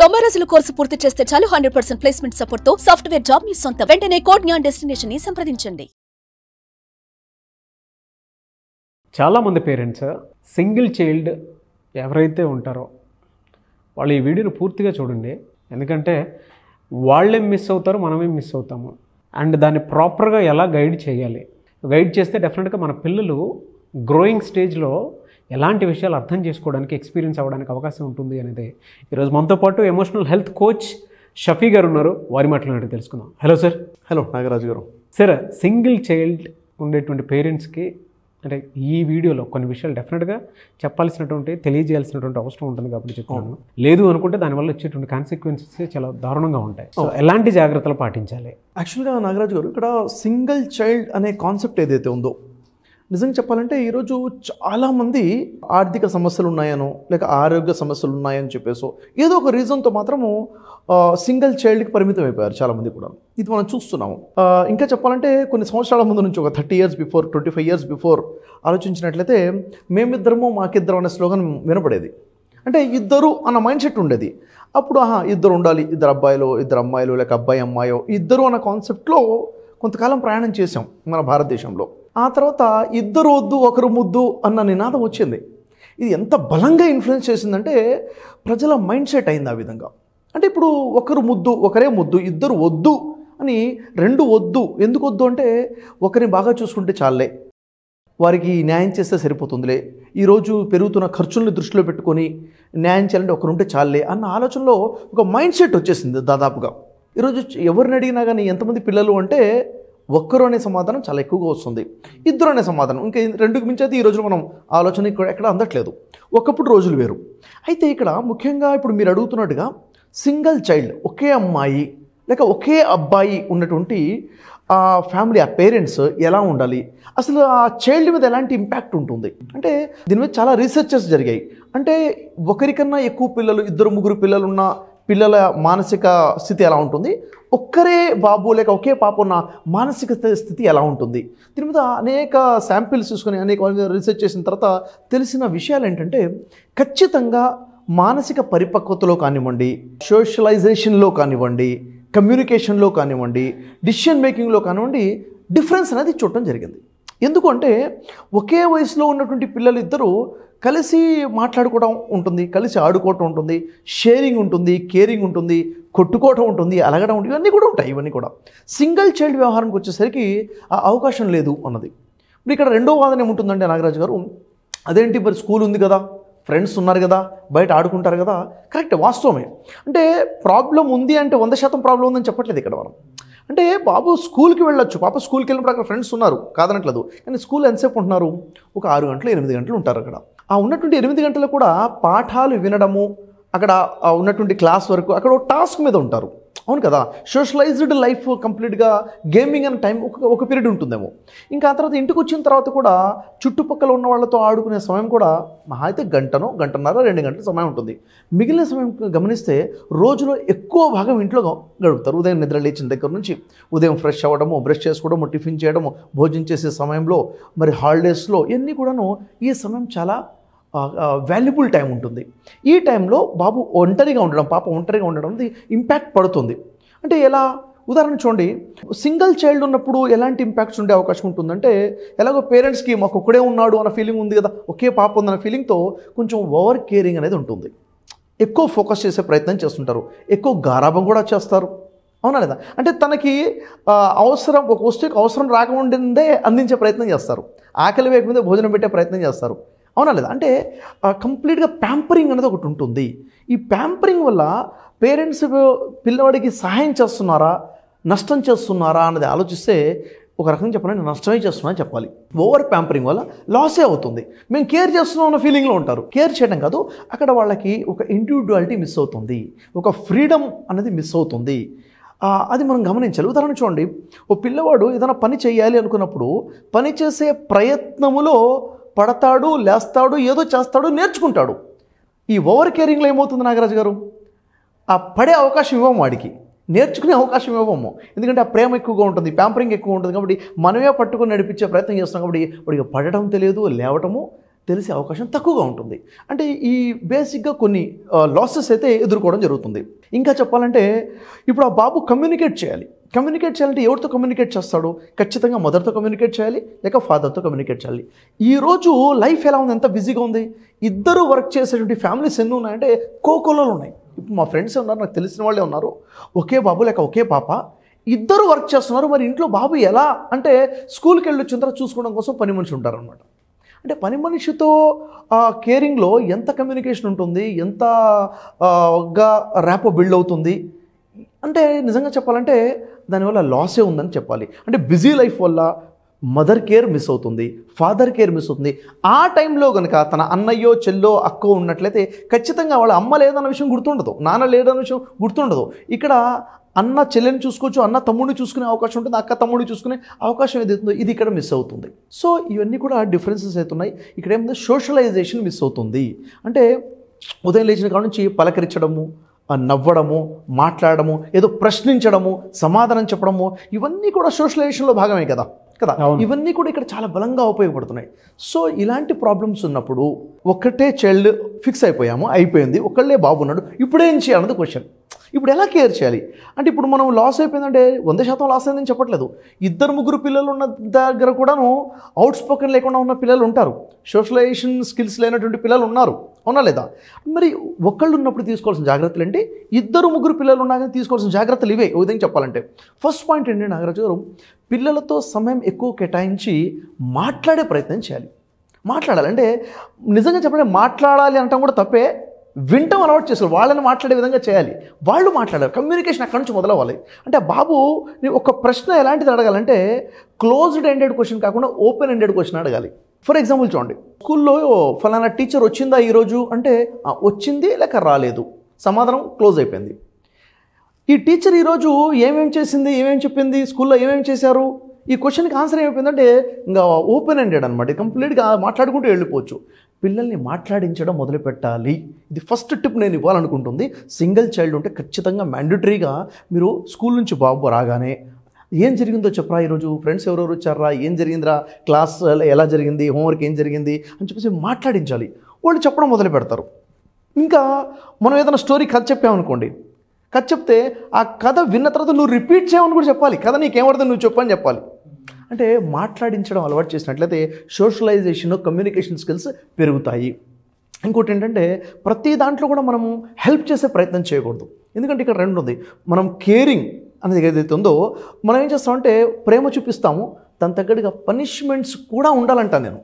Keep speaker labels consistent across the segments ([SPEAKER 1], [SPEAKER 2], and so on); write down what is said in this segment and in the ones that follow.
[SPEAKER 1] 90 రోజుల కోర్సు పూర్తి చేస్తే చాలు 100% ప్లేస్మెంట్ సపోర్ట్ తో సాఫ్ట్వేర్ జాబ్ మీ సొంతం. వెంటనే కోడ్ జ్ఞాన్ డెస్టినేషన్ ని సంప్రదించండి.
[SPEAKER 2] చాలామంది పేరెంట్స్ సింగిల్ చైల్డ్ ఎవరైతే ఉంటారో వాళ్ళు ఈ వీడియోని పూర్తిగా చూడండి. ఎందుకంటే వాళ్ళేం మిస్ అవుతారో మనమేం మిస్ అవుతాము. అండ్ దాన్ని ప్రాపర్గా ఎలా గైడ్ చేయాలి, గైడ్ చేస్తే డెఫినెట్గా మన పిల్లలు గ్రోయింగ్ స్టేజ్లో ఎలాంటి విషయాలు అర్థం చేసుకోవడానికి, ఎక్స్పీరియన్స్ అవ్వడానికి అవకాశం ఉంటుంది అనేది ఈరోజు మనతో పాటు ఎమోషనల్ హెల్త్ కోచ్ షఫీ గారు ఉన్నారు. వారి మాటలు తెలుసుకుందాం. Hello sir.
[SPEAKER 3] హలో నాగరాజు గారు.
[SPEAKER 2] సార్, సింగిల్ చైల్డ్ ఉండేటువంటి పేరెంట్స్కి అంటే ఈ వీడియోలో కొన్ని విషయాలు డెఫినెట్గా చెప్పాల్సినటువంటి, తెలియజేయాల్సినటువంటి అవసరం ఉంటుంది కాబట్టి చెప్తున్నాను. లేదు అనుకుంటే దానివల్ల వచ్చేటువంటి కాన్సిక్వెన్సెస్ చాలా దారుణంగా ఉంటాయి. సో ఎలాంటి జాగ్రత్తలు పాటించాలి?
[SPEAKER 3] యాక్చువల్గా నాగరాజు గారు, ఇక్కడ సింగిల్ చైల్డ్ అనే కాన్సెప్ట్ ఏదైతే ఉందో, నిజంగా చెప్పాలంటే ఈరోజు చాలామంది ఆర్థిక సమస్యలు ఉన్నాయనో లేక ఆరోగ్య సమస్యలు ఉన్నాయని చెప్పేసో ఏదో ఒక రీజన్తో మాత్రము సింగిల్ చైల్డ్కి పరిమితం అయిపోయారు చాలామంది కూడా. ఇది మనం చూస్తున్నాము. ఇంకా చెప్పాలంటే కొన్ని సంవత్సరాల ముందు నుంచి, ఒక 30 years బిఫోర్, 25 years బిఫోర్ ఆలోచించినట్లయితే మేమిద్దరము మాకిద్దరం అనే స్లోగన్ వినపడేది. అంటే ఇద్దరు అన్న మైండ్ సెట్ ఉండేది. అప్పుడు ఇద్దరు ఉండాలి, ఇద్దరు అబ్బాయిలు ఇద్దరు అమ్మాయిలు లేక అబ్బాయి అమ్మాయో ఇద్దరు అన్న కాన్సెప్ట్లో కొంతకాలం ప్రయాణం చేసాం మన భారతదేశంలో. ఆ తర్వాత ఇద్దరు వద్దు ఒకరు ముద్దు అన్న నినాదం వచ్చింది. ఇది ఎంత బలంగా ఇన్ఫ్లుయెన్స్ చేసిందంటే ప్రజల మైండ్ సెట్ అయింది ఆ విధంగా. అంటే ఇప్పుడు ఒకరు ముద్దు, ఒకరే ముద్దు, ఇద్దరు వద్దు అని, రెండు వద్దు. ఎందుకు వద్దు అంటే ఒకరిని బాగా చూసుకుంటే చాలే, వారికి న్యాయం చేస్తే సరిపోతుందిలే, ఈరోజు పెరుగుతున్న ఖర్చుల్ని దృష్టిలో పెట్టుకొని న్యాయం చేయాలంటే ఒకరుంటే చాలే అన్న ఆలోచనలో ఒక మైండ్ సెట్ వచ్చేసింది దాదాపుగా. ఈరోజు ఎవరిని అడిగినా కానీ ఎంతమంది పిల్లలు అంటే ఒక్కరు అనే సమాధానం చాలా ఎక్కువగా వస్తుంది. ఇద్దరు అనే సమాధానం, ఇంకా రెండుకు మించి అయితే ఈ రోజున మనం ఆలోచన ఎక్కడ అందట్లేదు. ఒకప్పుడు రోజులు వేరు. అయితే ఇక్కడ ముఖ్యంగా ఇప్పుడు మీరు అడుగుతున్నట్టుగా సింగిల్ చైల్డ్, ఒకే అమ్మాయి లేక ఒకే అబ్బాయి ఉన్నటువంటి ఆ ఫ్యామిలీ, ఆ పేరెంట్స్ ఎలా ఉండాలి, అసలు ఆ చైల్డ్ మీద ఎలాంటి ఇంపాక్ట్ ఉంటుంది అంటే దీని మీద చాలా రీసెర్చెస్ జరిగాయి. అంటే ఒకరికన్నా ఎక్కువ పిల్లలు, ఇద్దరు ముగ్గురు పిల్లలు ఉన్న పిల్లల మానసిక స్థితి ఎలా ఉంటుంది, ఒక్కరే బాబు లేక ఒకే పాప ఉన్న మానసిక స్థితి ఎలా ఉంటుంది, దీని మీద అనేక శాంపిల్స్ తీసుకొని అనేక రీసెర్చ్ చేసిన తర్వాత తెలిసిన విషయాలు ఏంటంటే ఖచ్చితంగా మానసిక పరిపక్వతలో కానివ్వండి, సోషలైజేషన్లో కానివ్వండి, కమ్యూనికేషన్లో కానివ్వండి, డిసిషన్ మేకింగ్లో కానివ్వండి డిఫరెన్స్ అనేది చూడటం జరిగింది. ఎందుకంటే ఒకే వయసులో ఉన్నటువంటి పిల్లలు ఇద్దరు కలిసి మాట్లాడుకోవడం ఉంటుంది, కలిసి ఆడుకోవటం ఉంటుంది, షేరింగ్ ఉంటుంది, కేరింగ్ ఉంటుంది, కొట్టుకోవటం ఉంటుంది, అలగడం ఉంటుంది, ఇవన్నీ కూడా ఉంటాయి. ఇవన్నీ కూడా సింగిల్ చైల్డ్ వ్యవహారానికి వచ్చేసరికి ఆ అవకాశం లేదు అన్నది. ఇప్పుడు ఇక్కడ రెండో వాదన ఏముంటుందంటే నాగరాజు గారు, అదేంటి మరి స్కూల్ ఉంది కదా, ఫ్రెండ్స్ ఉన్నారు కదా, బయట ఆడుకుంటారు కదా. కరెక్ట్, వాస్తవమే. అంటే ప్రాబ్లం ఉంది అంటే 100% ప్రాబ్లం ఉందని చెప్పట్లేదు ఇక్కడ మనం. అంటే బాబు స్కూల్కి వెళ్ళొచ్చు, పాప స్కూల్కి వెళ్ళినప్పుడు అక్కడ ఫ్రెండ్స్ ఉన్నారు కాదనట్లేదు, కానీ స్కూల్ ఎంతసేపు ఉంటున్నారు, ఒక 6 గంటలు 8 గంటలు ఉంటారు అక్కడ. ఆ ఉన్నటువంటి 8 గంటలు కూడా పాఠాలు వినడము, అక్కడ ఉన్నటువంటి క్లాస్ వరకు అక్కడ ఒక టాస్క్ మీద ఉంటారు. అవును కదా, సోషలైజ్డ్ లైఫ్ కంప్లీట్గా గేమింగ్ అనే టైం ఒక పీరియడ్ ఉంటుందేమో. ఇంకా ఆ తర్వాత ఇంటికి వచ్చిన తర్వాత కూడా చుట్టుపక్కల ఉన్న వాళ్ళతో ఆడుకునే సమయం కూడా మహా అయితే గంటనో గంటన్నర 2 గంటల సమయం ఉంటుంది. మిగిలిన సమయం గమనిస్తే రోజులో ఎక్కువ భాగం ఇంట్లో గడుపుతారు. ఉదయం నిద్ర లేచిన దగ్గర నుంచి ఉదయం ఫ్రెష్ అవ్వడము, బ్రష్ చేసుకోవడము, టిఫిన్ చేయడము, భోజనం చేసే సమయంలో, మరి హాలిడేస్లో ఇవన్నీ కూడాను ఈ సమయం చాలా వాల్యుబుల్ టైం ఉంటుంది. ఈ టైంలో బాబు ఒంటరిగా ఉండడం, పాప ఒంటరిగా ఉండడం ఇంపాక్ట్ పడుతుంది. అంటే ఎలా, ఉదాహరణ చూడండి, సింగిల్ చైల్డ్ ఉన్నప్పుడు ఎలాంటి ఇంపాక్ట్స్ ఉండే అవకాశం ఉంటుందంటే, ఎలాగో పేరెంట్స్కి మాకు ఒక్కడే ఉన్నాడు అన్న ఫీలింగ్ ఉంది కదా, ఒకే పాప ఉందన్న ఫీలింగ్తో కొంచెం ఓవర్ కేరింగ్ అనేది ఉంటుంది. ఎక్కువ ఫోకస్ చేసే ప్రయత్నం చేస్తుంటారు, ఎక్కువ గారాబం కూడా చేస్తారు. అవునా లేదా? అంటే తనకి అవసరం, ఒక వస్తువుకి అవసరం రాకముందే అందించే ప్రయత్నం చేస్తారు, ఆకలి వేయకముందే భోజనం పెట్టే ప్రయత్నం చేస్తారు. అవునా లేదా? అంటే కంప్లీట్గా ప్యాంపరింగ్ అనేది ఒకటి ఉంటుంది. ఈ ప్యాంపరింగ్ వల్ల పేరెంట్స్ పిల్లవాడికి సహాయం చేస్తున్నారా, నష్టం చేస్తున్నారా అన్నది ఆలోచిస్తే ఒక రకంగా చెప్పాలంటే నష్టమే చేస్తున్నారని చెప్పాలి. ఓవర్ ప్యాంపరింగ్ వల్ల లాసే అవుతుంది. మేము కేర్ చేస్తున్నాం అన్న ఫీలింగ్లో ఉంటారు. కేర్ చేయడం కాదు, అక్కడ వాళ్ళకి ఒక ఇండివిజువాలిటీ మిస్ అవుతుంది, ఒక ఫ్రీడమ్ అనేది మిస్ అవుతుంది. అది మనం గమనించాలి. ఉదాహరణ చూడండి, ఓ పిల్లవాడు ఏదైనా పని చేయాలి అనుకున్నప్పుడు పని చేసే ప్రయత్నములో పడతాడు, లేస్తాడు, ఏదో చేస్తాడు, నేర్చుకుంటాడు. ఈ ఓవర్ కేరింగ్లో ఏమవుతుంది నాగరాజు గారు, ఆ పడే అవకాశం ఇవ్వము, వాడికి నేర్చుకునే అవకాశం ఇవ్వము. ఎందుకంటే ఆ ప్రేమ ఎక్కువగా ఉంటుంది, ప్యాంపరింగ్ ఎక్కువ ఉంటుంది. కాబట్టి మనమే పట్టుకొని నడిపించే ప్రయత్నం చేస్తున్నాం. కాబట్టి వాడికి పడటం తెలియదు, లేవటము తెలిసే అవకాశం తక్కువగా ఉంటుంది. అంటే ఈ బేసిక్గా కొన్ని లాసెస్ అయితే ఎదుర్కోవడం జరుగుతుంది. ఇంకా చెప్పాలంటే ఇప్పుడు ఆ బాబు కమ్యూనికేట్ చేయాలంటే ఎవరితో కమ్యూనికేట్ చేస్తాడు? ఖచ్చితంగా మదర్తో కమ్యూనికేట్ చేయాలి, లేక ఫాదర్తో కమ్యూనికేట్ చేయాలి. ఈరోజు లైఫ్ ఎలా ఉంది, ఎంత బిజీగా ఉంది. ఇద్దరు వర్క్ చేసేటువంటి ఫ్యామిలీస్ ఎన్ని ఉన్నాయంటే కోకొల్లలు ఉన్నాయి. ఇప్పుడు మా ఫ్రెండ్స్ ఉన్నారు, నాకు తెలిసిన వాళ్ళే ఉన్నారు, ఒకే బాబు లేక ఒకే పాప, ఇద్దరు వర్క్ చేస్తున్నారు. మరి ఇంట్లో బాబు ఎలా అంటే స్కూల్కి వెళ్ళి వచ్చిన తర్వాత చూసుకోవడం కోసం పని మనిషి ఉంటారనమాట. అంటే పని మనిషితో కేరింగ్లో ఎంత కమ్యూనికేషన్ ఉంటుంది, ఎంతగా ర్యాపో బిల్డ్ అవుతుంది అంటే నిజంగా చెప్పాలంటే దానివల్ల లాసే ఉందని చెప్పాలి. అంటే బిజీ లైఫ్ వల్ల మదర్ కేర్ మిస్ అవుతుంది, ఫాదర్ కేర్ మిస్ అవుతుంది. ఆ టైంలో కనుక తన అన్నయ్యో చెల్లో అక్కో ఉన్నట్లయితే ఖచ్చితంగా వాళ్ళ అమ్మ లేదన్న విషయం గుర్తుండదు, నాన్న లేదన్న విషయం గుర్తుండదు. ఇక్కడ అన్న చెల్లెని చూసుకోవచ్చు, అన్న తమ్ముడిని చూసుకునే అవకాశం ఉంటుంది, అక్క తమ్ముడిని చూసుకునే అవకాశం ఏదైతుందో ఇది ఇక్కడ మిస్ అవుతుంది. సో ఇవన్నీ కూడా డిఫరెన్సెస్ అవుతున్నాయి. ఇక్కడ ఏమైంది, సోషలైజేషన్ మిస్ అవుతుంది. అంటే ఉదయం లేచిన కాడ నుంచి పలకరించడము, నవ్వడము, మాట్లాడము, ఏదో ప్రశ్నించడము, సమాధానం చెప్పడము, ఇవన్నీ కూడా సోషలైజేషన్లో భాగమే కదా. ఇవన్నీ కూడా ఇక్కడ చాలా బలంగా ఉపయోగపడుతున్నాయి. సో ఇలాంటి ప్రాబ్లమ్స్ ఉన్నప్పుడు ఒక్కటే చైల్డ్ ఫిక్స్ అయిపోయింది, ఒకళ్ళే బాబు ఉన్నాడు, ఇప్పుడేం చేయాలన్నది క్వశ్చన్. ఇప్పుడు ఎలా కేర్ చేయాలి అంటే ఇప్పుడు మనం లాస్ అయిపోయిందంటే 100% లాస్ అయిందని చెప్పట్లేదు. 2-3 పిల్లలు ఉన్న దగ్గర కూడాను అవుట్ స్పోకెన్ లేకుండా ఉన్న పిల్లలు ఉంటారు, సోషలైజేషన్ స్కిల్స్ లేనటువంటి పిల్లలు ఉన్నారు, అవునా లేదా? మరి ఒకళ్ళు ఉన్నప్పుడు తీసుకోవాల్సిన జాగ్రత్తలు ఏంటి, 2-3 పిల్లలు ఉన్నాక తీసుకోవాల్సిన జాగ్రత్తలు ఇవే. ఉదయం చెప్పాలంటే ఫస్ట్ పాయింట్ ఏంటంటే నాగరాజు గారు, పిల్లలతో సమయం ఎక్కువ కేటాయించి మాట్లాడే ప్రయత్నం చేయాలి. మాట్లాడాలంటే నిజంగా చెప్పండి, మాట్లాడాలి అనటం కూడా తప్పే, వింటం అలవాటు చేసుకోవాలి. వాళ్ళని మాట్లాడే విధంగా చేయాలి, వాళ్ళు మాట్లాడాలి, కమ్యూనికేషన్ అక్కడి నుంచి మొదలవ్వాలి. అంటే బాబు ఒక ప్రశ్న ఎలాంటిది అడగాలంటే క్లోజ్డ్ ఎండెడ్ క్వశ్చన్ కాకుండా ఓపెన్ ఎండెడ్ క్వశ్చన్ అడగాలి. ఫర్ ఎగ్జాంపుల్ చూడండి, స్కూల్లో ఫలానా టీచర్ వచ్చిందా ఈరోజు అంటే వచ్చింది లేక రాలేదు, సమాధానం క్లోజ్ అయిపోయింది. ఈ టీచర్ ఈరోజు ఏమేమి చేసింది, ఏమేమి చెప్పింది, స్కూల్లో ఏమేమి చేశారు, ఈ క్వశ్చన్కి ఆన్సర్ ఏమైపోయిందంటే ఇంకా ఓపెన్ ఎండెడ్ అనమాట. కంప్లీట్గా మాట్లాడుకుంటూ వెళ్ళిపోవచ్చు. పిల్లల్ని మాట్లాడించడం మొదలుపెట్టాలి. ఇది ఫస్ట్ టిప్ నేను ఇవ్వాలనుకుంటుంది. సింగిల్ చైల్డ్ ఉంటే ఖచ్చితంగా మ్యాండేటరీగా మీరు స్కూల్ నుంచి బాబు రాగానే ఏం జరిగిందో చెప్పరా, ఈరోజు ఫ్రెండ్స్ ఎవరెవరు వచ్చారా, ఏం జరిగిందిరా, క్లాస్ ఎలా జరిగింది, హోంవర్క్ ఏం జరిగింది అని చెప్పేసి మాట్లాడించాలి. వాళ్ళు చెప్పడం మొదలు పెడతారు. ఇంకా మనం ఏదైనా స్టోరీ కథ చెప్పామనుకోండి, కథ చెప్తే ఆ కథ విన్న తర్వాత నువ్వు రిపీట్ చేయమని కూడా చెప్పాలి. కథ నీకేమవుతుంది నువ్వు చెప్పని చెప్పాలి. అంటే మాట్లాడించడం అలవాటు చేసినట్లయితే సోషలైజేషన్, కమ్యూనికేషన్ స్కిల్స్ పెరుగుతాయి. ఇంకోటి ఏంటంటే ప్రతి దాంట్లో కూడా మనము హెల్ప్ చేసే ప్రయత్నం చేయకూడదు. ఎందుకంటే ఇక్కడ రెండు ఉంది. మనం కేరింగ్ అనేది ఏదైతే ఉందో మనం ఏం చేస్తామంటే ప్రేమ చూపిస్తాము, దాని తగ్గట్టుగా పనిష్మెంట్స్ కూడా ఉండాలంట. నేను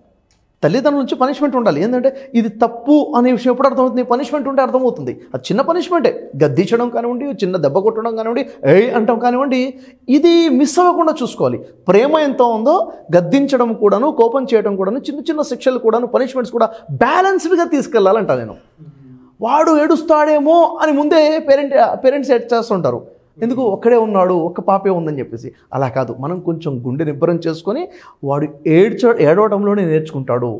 [SPEAKER 3] తల్లిదండ్రుల నుంచి పనిష్మెంట్ ఉండాలి. ఏంటంటే ఇది తప్పు అనే విషయం ఎప్పుడు అర్థమవుతుంది, పనిష్మెంట్ ఉంటే అర్థమవుతుంది. అది చిన్న పనిష్మెంటే, గద్దించడం కానివ్వండి, చిన్న దెబ్బ కొట్టడం కానివ్వండి, అంటాం కానివ్వండి, ఇది మిస్ అవ్వకుండా చూసుకోవాలి. ప్రేమ ఎంత ఉందో గద్దించడం కూడాను, కోపం చేయడం కూడాను, చిన్న చిన్న శిక్షలు కూడాను, పనిష్మెంట్స్ కూడా బ్యాలెన్స్డ్గా తీసుకెళ్ళాలంట. నేను వాడు ఏడుస్తాడేమో అని ముందే పేరెంట్స్ ఎడ్ చేస్తుంటారు. ఎందుకు, ఒక్కడే ఉన్నాడు, ఒక్క పాపే ఉందని చెప్పేసి. అలా కాదు, మనం కొంచెం గుండె నిబ్బరం చేసుకొని వాడు ఏడవడంలోనే నేర్చుకుంటాడు,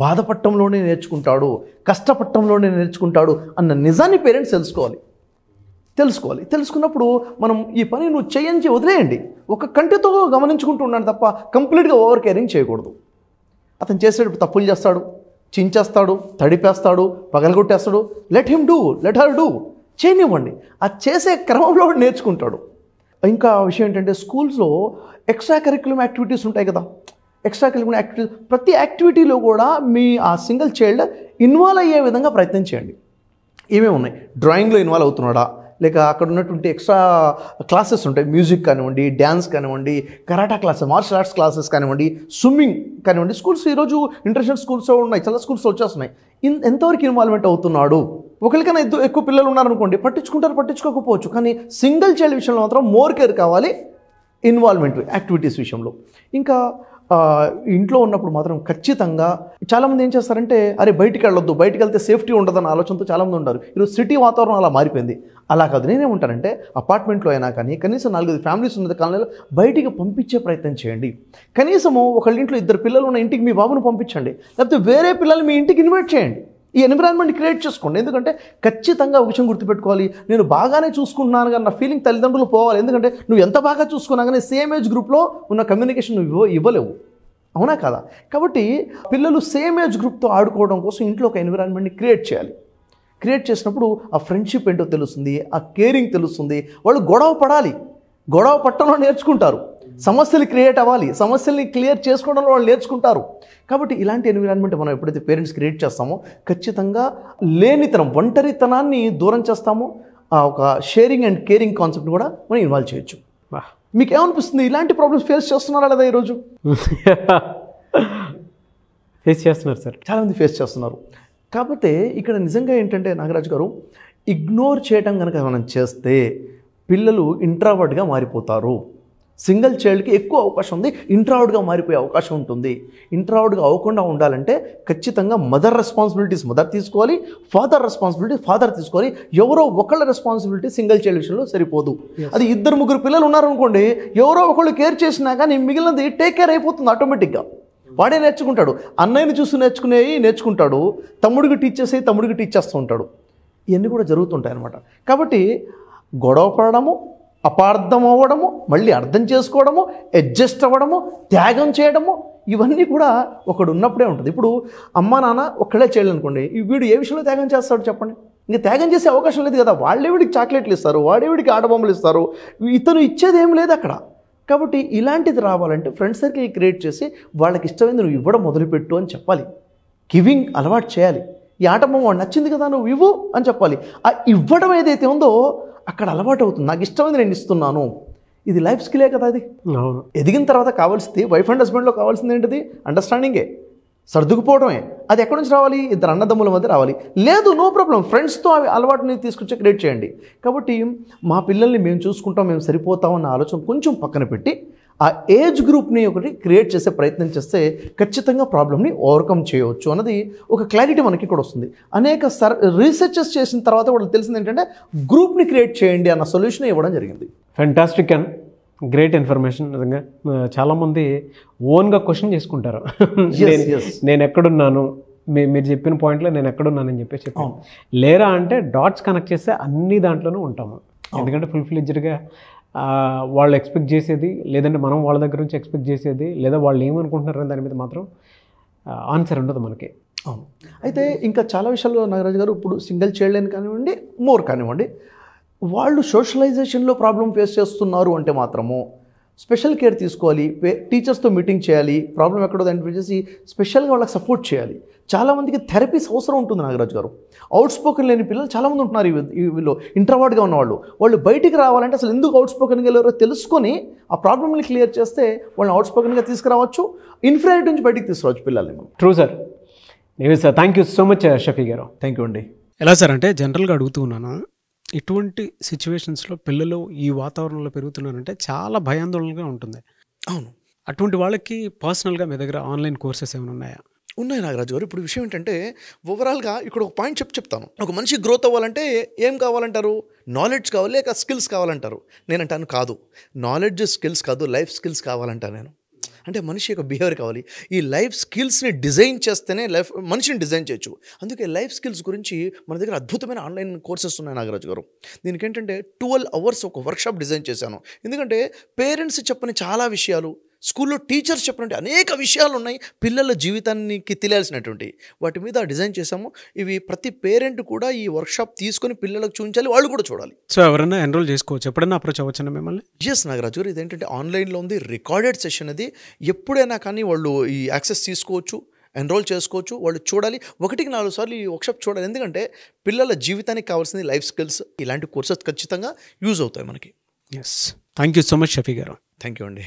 [SPEAKER 3] బాధపడటంలోనే నేర్చుకుంటాడు, కష్టపడటంలోనే నేర్చుకుంటాడు అన్న నిజాన్ని పేరెంట్స్ తెలుసుకోవాలి. తెలుసుకున్నప్పుడు మనం ఈ పని నువ్వు చేయించి వదిలేయండి, ఒక కంటితో గమనించుకుంటూ ఉన్నాడు తప్ప కంప్లీట్గా ఓవర్ కేరింగ్ చేయకూడదు. అతను చేసేటప్పుడు తప్పులు చేస్తాడు, చించేస్తాడు, తడిపేస్తాడు, పగలగొట్టేస్తాడు, లెట్ హర్ డూ చేయనివ్వండి. ఆ చేసే క్రమంలో నేర్చుకుంటాడు. ఇంకా విషయం ఏంటంటే స్కూల్స్లో ఎక్స్ట్రా కరిక్యులమ్ యాక్టివిటీస్ ఉంటాయి కదా. ఎక్స్ట్రా కరిక్యులమ్ యాక్టివిటీస్ ప్రతి యాక్టివిటీలో కూడా మీ ఆ సింగిల్ చైల్డ్ ఇన్వాల్వ్ అయ్యే విధంగా ప్రయత్నం చేయండి. ఏమేమి ఉన్నాయి, డ్రాయింగ్లో ఇన్వాల్వ్ అవుతున్నాడా, లేక అక్కడ ఉన్నటువంటి ఎక్స్ట్రా క్లాసెస్ ఉంటాయి, మ్యూజిక్ కానివ్వండి, డ్యాన్స్ కానివ్వండి, karate classes, martial arts classes కానివ్వండి, స్విమ్మింగ్ కానివ్వండి. స్కూల్స్ ఈరోజు ఇంటర్నేషనల్ స్కూల్స్ ఉన్నాయి, చాలా స్కూల్స్ వచ్చేస్తున్నాయి. ఎంతవరకు ఇన్వాల్వ్మెంట్ అవుతున్నాడు? ఒకరికైనా ఎక్కువ పిల్లలు ఉన్నారనుకోండి, పట్టించుకోకపోవచ్చు, కానీ సింగిల్ చైల్డ్ విషయంలో మాత్రం మోర్ కేర్ కావాలి, ఇన్వాల్వ్మెంట్ యాక్టివిటీస్ విషయంలో. ఇంకా ఇంట్లో ఉన్నప్పుడు మాత్రం ఖచ్చితంగా చాలామంది ఏం చేస్తారంటే అరే బయటికి వెళ్ళొద్దు, బయటికి వెళ్తే సేఫ్టీ ఉండదన్న ఆలోచనతో చాలామంది ఉంటారు. ఈరోజు సిటీ వాతావరణం అలా మారిపోయింది. అలా కాదు, నేనేమంటానంటే అపార్ట్మెంట్లో అయినా కానీ కనీసం 4-5 ఫ్యామిలీస్ ఉన్నది కాలనీలో బయటికి పంపించే ప్రయత్నం చేయండి. కనీసము ఒకళ్ళ ఇంట్లో 2 పిల్లలు ఉన్న ఇంటికి మీ బాబును పంపించండి, లేకపోతే వేరే పిల్లలు మీ ఇంటికి ఇన్వైట్ చేయండి. ఈ ఎన్విరాన్మెంట్ క్రియేట్ చేసుకోండి. ఎందుకంటే ఖచ్చితంగా ఒక విషయం గుర్తుపెట్టుకోవాలి, నేను బాగానే చూసుకుంటున్నాను కానీ నా ఫీలింగ్ తల్లిదండ్రులు పోవాలి. ఎందుకంటే నువ్వు ఎంత బాగా చూసుకున్నా కానీ సేమ్ ఏజ్ గ్రూప్లో ఉన్న కమ్యూనికేషన్ నువ్వు ఇవ్వలేవు. అవునా కదా? కాబట్టి పిల్లలు సేమ్ ఏజ్ గ్రూప్తో ఆడుకోవడం కోసం ఇంట్లో ఒక ఎన్విరాన్మెంట్ని క్రియేట్ చేయాలి. క్రియేట్ చేసినప్పుడు ఆ ఫ్రెండ్షిప్ ఏంటో తెలుస్తుంది, ఆ కేరింగ్ తెలుస్తుంది. వాళ్ళు గొడవ పడాలి, గొడవ పట్టడంలో నేర్చుకుంటారు. సమస్యలు క్రియేట్ అవ్వాలి, సమస్యల్ని క్లియర్ చేసుకోవడంలో వాళ్ళు నేర్చుకుంటారు. కాబట్టి ఇలాంటి ఎన్విరాన్మెంట్ మనం ఎప్పుడైతే పేరెంట్స్ క్రియేట్ చేస్తామో ఖచ్చితంగా లేనితనం, ఒంటరితనాన్ని దూరం చేస్తామో ఆ ఒక షేరింగ్ అండ్ కేరింగ్ కాన్సెప్ట్ కూడా మనం ఇన్వాల్వ్ చేయొచ్చు. మీకు ఏమనిపిస్తుంది, ఇలాంటి ప్రాబ్లమ్స్ ఫేస్ చేస్తున్నారా లేదా ఈరోజు?
[SPEAKER 2] ఫేస్ చేస్తున్నారు సార్,
[SPEAKER 3] చాలామంది ఫేస్ చేస్తున్నారు. కాకపోతే ఇక్కడ నిజంగా ఏంటంటే నాగరాజు గారు, ఇగ్నోర్ చేయడం కనుక మనం చేస్తే పిల్లలు ఇంట్రావర్డ్గా మారిపోతారు. సింగిల్ చైల్డ్కి ఎక్కువ అవకాశం ఉంది, ఇంట్రావర్డ్గా మారిపోయే అవకాశం ఉంటుంది. ఇంట్రావర్డ్గా అవ్వకుండా ఉండాలంటే ఖచ్చితంగా మదర్ రెస్పాన్సిబిలిటీస్ మదర్ తీసుకోవాలి, ఫాదర్ రెస్పాన్సిబిలిటీ ఫాదర్ తీసుకోవాలి. ఎవరో ఒకళ్ళ రెస్పాన్సిబిలిటీ సింగిల్ చైల్డ్ విషయంలో సరిపోదు. అది 2-3 పిల్లలు ఉన్నారనుకోండి, ఎవరో ఒకళ్ళు కేర్ చేసినా కానీ మిగిలినది టేక్ కేర్ అయిపోతుంది ఆటోమేటిక్గా. వాడే నేర్చుకుంటాడు, అన్నయ్యని చూసి నేర్చుకుంటాడు, తమ్ముడికి టీచ్ చేస్తూ ఉంటాడు. ఇవన్నీ కూడా జరుగుతుంటాయి అన్నమాట. కాబట్టి గొడవ పడడము, అపార్థం అవ్వడము, మళ్ళీ అర్థం చేసుకోవడము, అడ్జస్ట్ అవ్వడము, త్యాగం చేయడము, ఇవన్నీ కూడా ఒకడు ఉన్నప్పుడే ఉంటుంది. ఇప్పుడు అమ్మ నాన్న ఒక్కడే చేయాలనుకోండి, వీడు ఏ విషయంలో త్యాగం చేస్తాడు చెప్పండి? ఇంకా త్యాగం చేసే అవకాశం లేదు కదా. వాళ్ళే వీడికి చాక్లెట్లు ఇస్తారు, వాడే వీడికి ఆటబొమ్మలు ఇస్తారు, ఇతను ఇచ్చేది ఏం లేదు అక్కడ. కాబట్టి ఇలాంటిది రావాలంటే ఫ్రెండ్ సర్కిల్ క్రియేట్ చేసి వాళ్ళకి ఇష్టమైంది నువ్వు ఇవ్వడం మొదలుపెట్టు అని చెప్పాలి. గివింగ్ అలవాటు చేయాలి. ఈ ఆటబొమ్మ వాడు నచ్చింది కదా నువ్వు ఇవ్వు అని చెప్పాలి. ఆ ఇవ్వడం ఏదైతే ఉందో అక్కడ అలవాటు అవుతుంది. నాకు ఇష్టమైంది నేను ఇస్తున్నాను. ఇది లైఫ్ స్కిలే కదా. అది ఎదిగిన తర్వాత కావాల్సింది వైఫ్ అండ్ హస్బెండ్లో కావాల్సింది ఏంటిది? అండర్స్టాండింగే, సర్దుకుపోవడమే. అది ఎక్కడి నుంచి రావాలి? 2 అన్నదమ్ముల మధ్య రావాలి. లేదు, నో ప్రాబ్లం, ఫ్రెండ్స్తో అవి అలవాటుని తీసుకొచ్చి క్రియేట్ చేయండి. కాబట్టి మా పిల్లల్ని మేము చూసుకుంటాం, మేము సరిపోతామన్న ఆలోచన కొంచెం పక్కన పెట్టి ఆ ఏజ్ గ్రూప్ని ఒకటి క్రియేట్ చేసే ప్రయత్నం చేస్తే ఖచ్చితంగా ప్రాబ్లమ్ని ఓవర్కమ్ చేయవచ్చు అన్నది ఒక క్లారిటీ మనకి కూడా వస్తుంది. అనేక రీసెర్చెస్ చేసిన తర్వాత వాళ్ళకి తెలిసింది ఏంటంటే గ్రూప్ని క్రియేట్ చేయండి అన్న సొల్యూషన్ ఇవ్వడం జరిగింది.
[SPEAKER 2] Fantastic and great information. నిజంగా చాలామంది ఓన్గా క్వశ్చన్ చేసుకుంటారు, నేను ఎక్కడున్నాను, మీరు చెప్పిన పాయింట్లో నేను ఎక్కడున్నానని చెప్పేసి చెప్పాను. లేరా అంటే డాట్స్ కనెక్ట్ చేస్తే అన్ని దాంట్లోనూ ఉంటాము. ఎందుకంటే ఫుల్ ఫ్లెడ్జ్డ్గా వాళ్ళు ఎక్స్పెక్ట్ చేసేది, లేదంటే మనం వాళ్ళ దగ్గర నుంచి ఎక్స్పెక్ట్ చేసేది, లేదా వాళ్ళు ఏమనుకుంటున్నారని దాని మీద మాత్రం ఆన్సర్ ఉండదు మనకి.
[SPEAKER 3] అవును. అయితే ఇంకా చాలా విషయాల్లో నాగరాజు గారు, ఇప్పుడు సింగిల్ చైల్డ్ అని కానివ్వండి, మోర్ కానివ్వండి, వాళ్ళు సోషలైజేషన్లో ప్రాబ్లం ఫేస్ చేస్తున్నారు అంటే మాత్రము స్పెషల్ కేర్ తీసుకోవాలి. టీచర్స్తో మీటింగ్ చేయాలి, ప్రాబ్లం ఎక్కడో ఐడెంటిఫై చేసి స్పెషల్గా వాళ్ళకి సపోర్ట్ చేయాలి. చాలామందికి థెరపీస్ అవసరం ఉంటుంది నాగరాజు గారు. అవుట్ స్పోకెన్ లేని పిల్లలు చాలామంది ఉంటున్నారు వీళ్ళు, ఇంట్రావర్డ్గా ఉన్నవాళ్ళు. వాళ్ళు బయటికి రావాలంటే అసలు ఎందుకు అవుట్ స్పోకెన్గా వెళ్ళారో తెలుసుకొని ఆ ప్రాబ్లమ్ని క్లియర్ చేస్తే వాళ్ళని అవుట్ స్పోకెన్గా తీసుకురావచ్చు, ఇన్ఫీరియారిటీ నుంచి బయటికి తీసుకురావచ్చు పిల్లల్ని.
[SPEAKER 2] True sir. Sir, thank you so much Shafi గారు.
[SPEAKER 3] థ్యాంక్ యూ అండి.
[SPEAKER 2] ఎలా సార్ అంటే జనరల్గా అడుగుతూ ఉన్నాను, ఇటువంటి సిచ్యువేషన్స్లో పిల్లలు ఈ వాతావరణంలో పెరుగుతున్నారంటే చాలా భయాందోళనగా ఉంటుంది.
[SPEAKER 3] అవును.
[SPEAKER 2] అటువంటి వాళ్ళకి పర్సనల్గా మీ దగ్గర ఆన్లైన్ కోర్సెస్ ఏమైనా ఉన్నాయా?
[SPEAKER 3] ఉన్నాయి నాగరాజు గారు. ఇప్పుడు విషయం ఏంటంటే ఓవరాల్గా ఇక్కడ ఒక పాయింట్ చెప్తాను. ఒక మనిషి గ్రోత్ అవ్వాలంటే ఏం కావాలంటారు? నాలెడ్జ్ కావాలి, లేక స్కిల్స్ కావాలంటారు. నేనంటాను కాదు, నాలెడ్జ్ స్కిల్స్ కాదు, లైఫ్ స్కిల్స్ కావాలంటాను నేను. అంటే మనిషి యొక్క బిహేవియర్ కావాలి. ఈ లైఫ్ స్కిల్స్ని డిజైన్ చేస్తేనే మనిషిని డిజైన్ చేయొచ్చు. అందుకే లైఫ్ స్కిల్స్ గురించి మన దగ్గర అద్భుతమైన ఆన్లైన్ కోర్సెస్ ఉన్నాయి నాగరాజు గారు. దీనికి ఏంటంటే 12 hours ఒక వర్క్షాప్ డిజైన్ చేశాను. ఎందుకంటే పేరెంట్స్ చెప్పని చాలా విషయాలు, స్కూల్లో టీచర్స్ చెప్పినట్టు అనేక విషయాలు ఉన్నాయి పిల్లల జీవితానికి తెలియాల్సినటువంటి, వాటి మీద డిజైన్ చేసాము. ఇవి ప్రతి పేరెంట్ కూడా ఈ వర్క్షాప్ తీసుకొని పిల్లలకు చూపించాలి, వాళ్ళు కూడా చూడాలి.
[SPEAKER 2] సో ఎవరైనా ఎన్రోల్ చేసుకోవచ్చు, ఎప్పుడైనా అప్రోచ్ అవ్వచ్చండి మిమ్మల్ని?
[SPEAKER 3] ఎస్ నాగరాజు గారు, ఇదేంటంటే ఆన్లైన్లో ఉంది, రికార్డెడ్ సెషన్. అది ఎప్పుడైనా కానీ వాళ్ళు ఈ యాక్సెస్ తీసుకోవచ్చు, ఎన్రోల్ చేసుకోవచ్చు, వాళ్ళు చూడాలి. 1-4 సార్లు ఈ వర్క్షాప్ చూడాలి. ఎందుకంటే పిల్లల జీవితానికి కావాల్సింది లైఫ్ స్కిల్స్. ఇలాంటి కోర్సెస్ ఖచ్చితంగా యూజ్ అవుతాయి మనకి.
[SPEAKER 2] Yes, thank you so much Shafi గారు.
[SPEAKER 3] థ్యాంక్ యూ అండి.